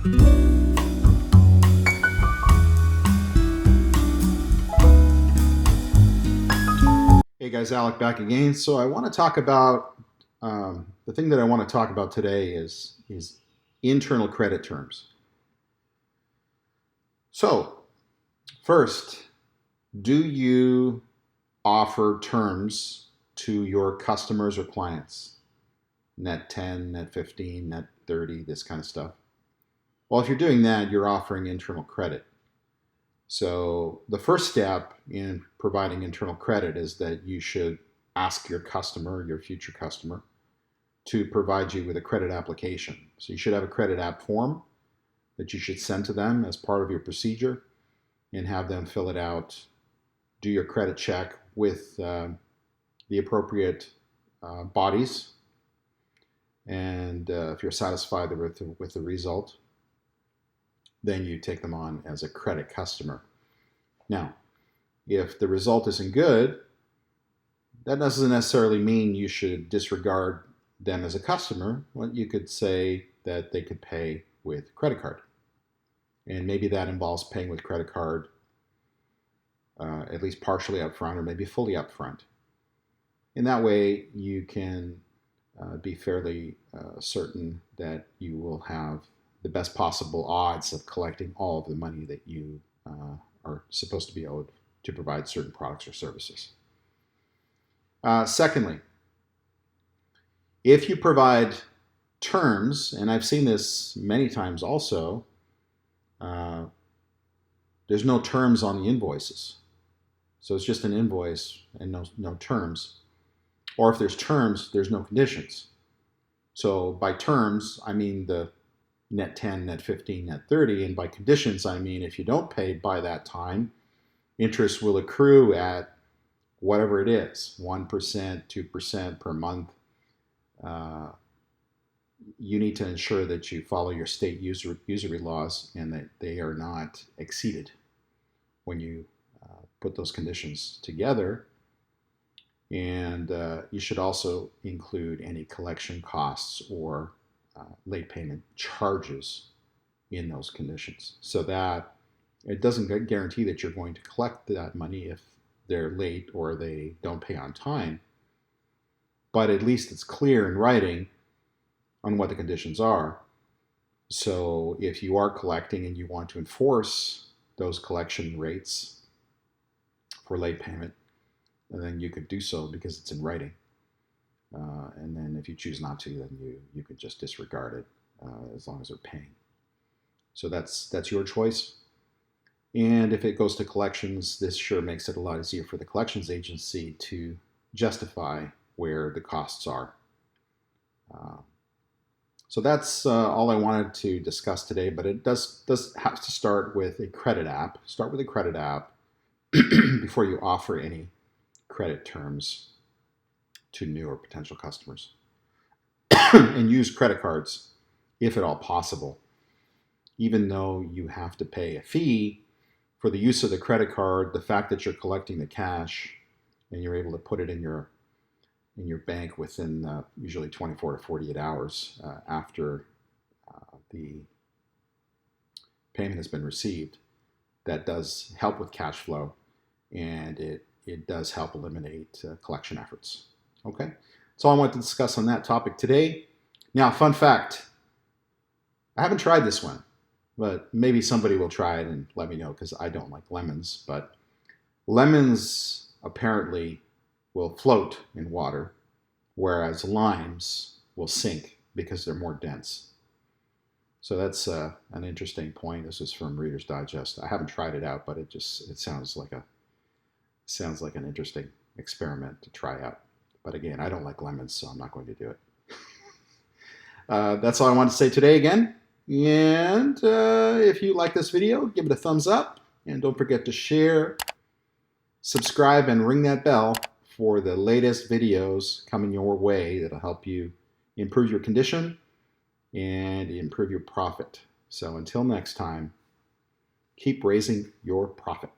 Hey guys, Alec back again. So I want to talk about the thing that I want to talk about today is internal credit terms. So first, do you offer terms to your customers or clients? Net 10, net 15, net 30, this kind of stuff. Well, if you're doing that, you're offering internal credit. So the first step in providing internal credit is that you should ask your customer, your future customer, to provide you with a credit application. So you should have a credit app form that you should send to them as part of your procedure and have them fill it out, do your credit check with the appropriate bodies. And if you're satisfied with the result, then you take them on as a credit customer. Now, if the result isn't good, that doesn't necessarily mean you should disregard them as a customer. Well, you could say that they could pay with credit card. And maybe that involves paying with credit card at least partially upfront or maybe fully upfront. In that way, you can be fairly certain that you will have the best possible odds of collecting all of the money that you are supposed to be owed to provide certain products or services. Secondly, if you provide terms, and I've seen this many times also, there's no terms on the invoices. So it's just an invoice and no terms. Or if there's terms, there's no conditions. So by terms, I mean the net 10, net 15, net 30, and by conditions, I mean if you don't pay by that time, interest will accrue at whatever it is, 1%, 2% per month. You need to ensure that you follow your state usury laws and that they are not exceeded when you put those conditions together. And you should also include any collection costs or late payment charges in those conditions, so that it doesn't guarantee that you're going to collect that money if they're late or they don't pay on time, but at least it's clear in writing on what the conditions are. So if you are collecting and you want to enforce those collection rates for late payment, then you could do so because it's in writing. And then if you choose not to, then you could just disregard it as long as they're paying. So that's your choice. And if it goes to collections, this sure makes it a lot easier for the collections agency to justify where the costs are. So that's all I wanted to discuss today, but it does have to start with a credit app. Start with a credit app before you offer any credit terms to new or potential customers. And use credit cards if at all possible. Even though you have to pay a fee for the use of the credit card, the fact that you're collecting the cash and you're able to put it in your bank within usually 24 to 48 hours after the payment has been received, that does help with cash flow, and it does help eliminate collection efforts. Okay, that's all I wanted to discuss on that topic today. Now, fun fact, I haven't tried this one, but maybe somebody will try it and let me know, because I don't like lemons, but lemons apparently will float in water, whereas limes will sink because they're more dense. So that's an interesting point. This is from Reader's Digest. I haven't tried it out, but it sounds like an interesting experiment to try out. But again, I don't like lemons, so I'm not going to do it. That's all I wanted to say today again. And if you like this video, give it a thumbs up. And don't forget to share, subscribe, and ring that bell for the latest videos coming your way that'll help you improve your condition and improve your profit. So until next time, keep raising your profit.